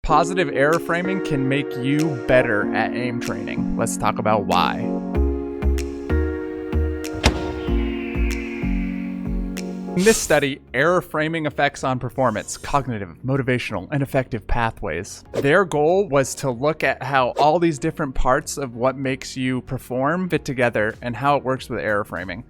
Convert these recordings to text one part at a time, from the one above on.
Positive error framing can make you better at aim training. Let's talk about why. In this study, error framing effects on performance, cognitive, motivational, and affective pathways. Their goal was to look at how all these different parts of what makes you perform fit together and how it works with error framing.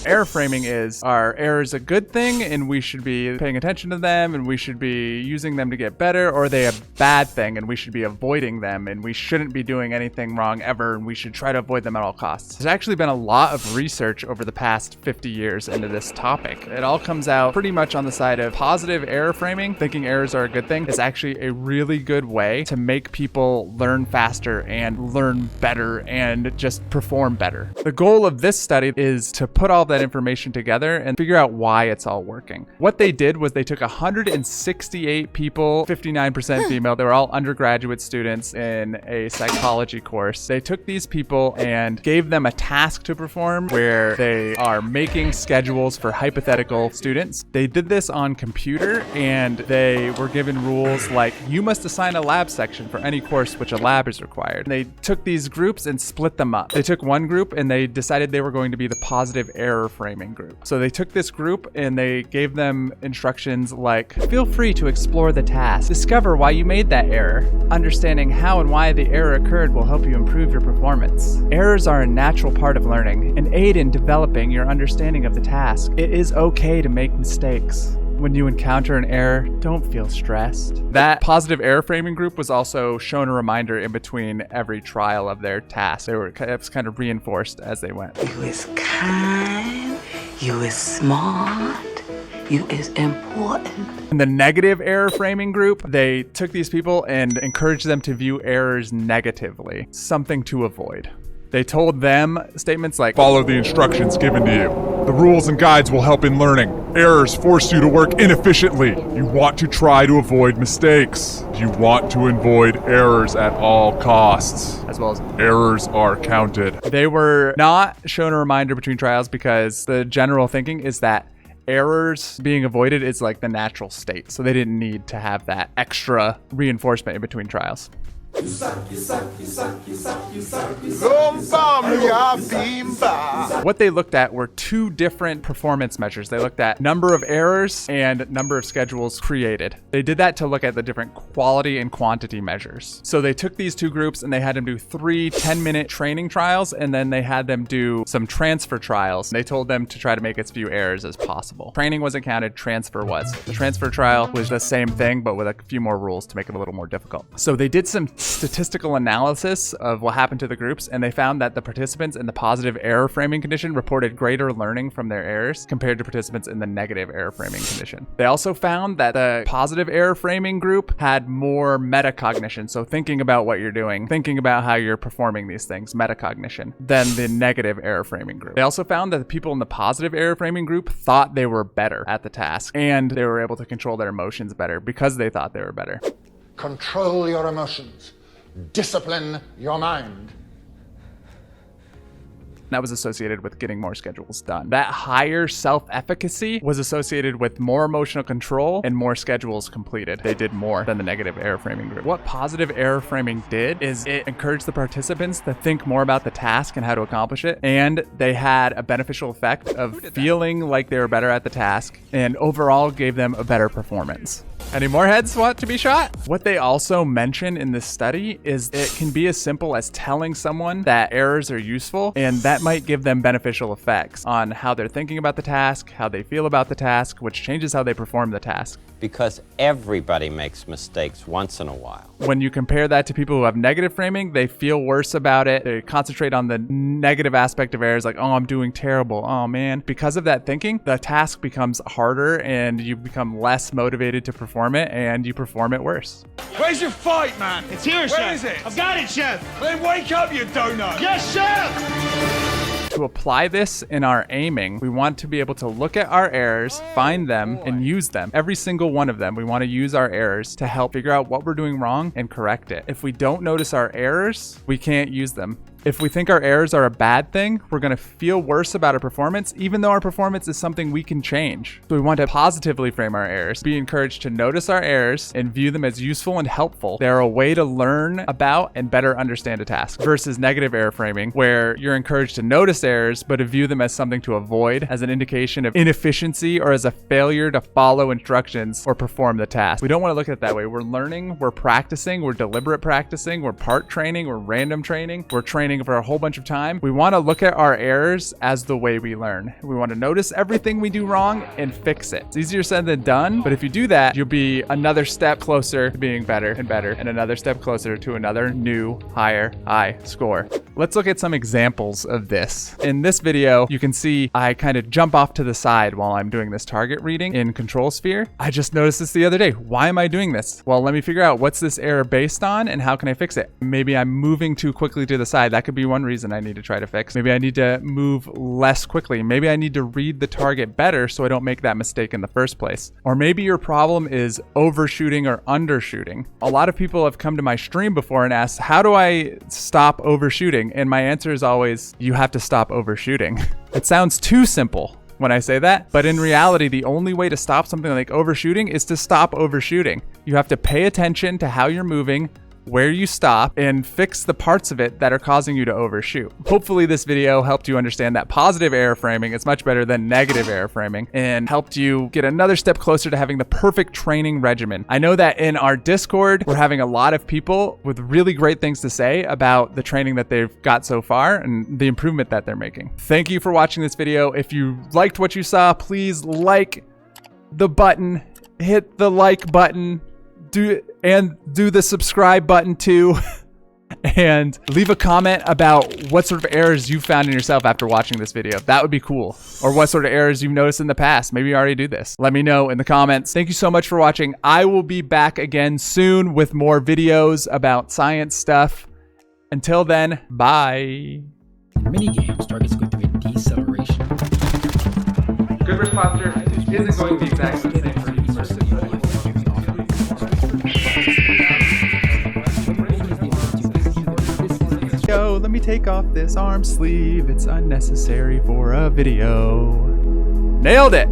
Error framing is, are errors a good thing and we should be paying attention to them and we should be using them to get better, or are they a bad thing and we should be avoiding them and we shouldn't be doing anything wrong ever and we should try to avoid them at all costs? There's actually been a lot of research over the past 50 years into this topic. It all comes out pretty much on the side of positive error framing. Thinking errors are a good thing is actually a really good way to make people learn faster and learn better and just perform better. The goal of this study is to put all that information together and figure out why it's all working. What they did was they took 168 people, 59% female. They were all undergraduate students in a psychology course. They took these people and gave them a task to perform where they are making schedules for hypothetical students. They did this on computer and they were given rules like you must assign a lab section for any course which a lab is required. They took these groups and split them up. They took one group and they decided they were going to be the positive error framing group. So they took this group and they gave them instructions like, feel free to explore the task. Discover why you made that error. Understanding how and why the error occurred will help you improve your performance. Errors are a natural part of learning and aid in developing your understanding of the task. It is okay to make mistakes. When you encounter an error, don't feel stressed. That positive error framing group was also shown a reminder in between every trial of their task. It was kind of reinforced as they went. You is kind, you is smart, you is important. In the negative error framing group, they took these people and encouraged them to view errors negatively, something to avoid. They told them statements like, follow the instructions given to you. The rules and guides will help in learning. Errors force you to work inefficiently. You want to try to avoid mistakes. You want to avoid errors at all costs. as well as errors are counted. They were not shown a reminder between trials because the general thinking is that errors being avoided is like the natural state. So they didn't need to have that extra reinforcement in between trials. What they looked at were two different performance measures. They looked at number of errors and number of schedules created. They did that to look at the different quality and quantity measures. So they took these two groups and they had them do 3 10-minute training trials, and then they had them do some transfer trials. They told them to try to make as few errors as possible. Training wasn't counted, transfer was. The transfer trial was the same thing, but with a few more rules to make it a little more difficult. So they did some statistical analysis of what happened to the groups, and they found that the participants in the positive error framing condition reported greater learning from their errors compared to participants in the negative error framing condition. They also found that the positive error framing group had more metacognition, so thinking about what you're doing, thinking about how you're performing these things, metacognition, than the negative error framing group. They also found that the people in the positive error framing group thought they were better at the task, and they were able to control their emotions better because they thought they were better. Control your emotions. Discipline your mind. That was associated with getting more schedules done. That higher self-efficacy was associated with more emotional control and more schedules completed. They did more than the negative error framing group. What positive error framing did is it encouraged the participants to think more about the task and how to accomplish it, and they had a beneficial effect of feeling like they were better at the task, and overall gave them a better performance. Any more heads want to be shot? What they also mention in this study is it can be as simple as telling someone that errors are useful, and that might give them beneficial effects on how they're thinking about the task, how they feel about the task, which changes how they perform the task. Because everybody makes mistakes once in a while. When you compare that to people who have negative framing, they feel worse about it. They concentrate on the negative aspect of errors, like, oh, I'm doing terrible. Oh, man. Because of that thinking, the task becomes harder and you become less motivated to perform it, and you perform it worse. Where's your fight, man? It's here, Chef. Where is it? I've got it, Chef. Then wake up, you donut. Yes, Chef. To apply this in our aiming, we want to be able to look at our errors, find them, and use them. Every single one of them, we want to use our errors to help figure out what we're doing wrong and correct it. If we don't notice our errors, we can't use them. If we think our errors are a bad thing, we're going to feel worse about our performance, even though our performance is something we can change. So we want to positively frame our errors, be encouraged to notice our errors and view them as useful and helpful. They're a way to learn about and better understand a task, versus negative error framing, where you're encouraged to notice errors, but to view them as something to avoid, as an indication of inefficiency or as a failure to follow instructions or perform the task. We don't want to look at it that way. We're learning, we're practicing, we're deliberate practicing, we're part training, we're random training, we're training for a whole bunch of time. We want to look at our errors as the way we learn. We want to notice everything we do wrong and fix it. It's easier said than done, but if you do that, you'll be another step closer to being better and better, and another step closer to another new, higher high score. Let's look at some examples of this. In this video, you can see I kind of jump off to the side while I'm doing this target reading in Control Sphere. I just noticed this the other day. Why am I doing this? Well, let me figure out what's this error based on and how can I fix it? Maybe I'm moving too quickly to the side. That could be one reason I need to try to fix. Maybe I need to move less quickly. Maybe I need to read the target better so I don't make that mistake in the first place. Or maybe your problem is overshooting or undershooting. A lot of people have come to my stream before and asked, how do I stop overshooting? And my answer is always, you have to stop overshooting. It sounds too simple when I say that, but in reality, the only way to stop something like overshooting is to stop overshooting. You have to pay attention to how you're moving, where you stop, and fix the parts of it that are causing you to overshoot. Hopefully this video helped you understand that positive error framing is much better than negative error framing and helped you get another step closer to having the perfect training regimen. I know that in our Discord, we're having a lot of people with really great things to say about the training that they've got so far and the improvement that they're making. Thank you for watching this video. If you liked what you saw, please like the button, hit the like button, do the subscribe button too, and leave a comment about what sort of errors you found in yourself after watching this video. That would be cool. Or what sort of errors you've noticed in the past. Maybe you already do this. Let me know in the comments. Thank you so much for watching. I will be back again soon with more videos about science stuff. Until then, bye. Minigames targets going through a deceleration. Good risk posture isn't going to be exactly the same for each person. Yo, let me take off this arm sleeve. It's unnecessary for a video. Nailed it!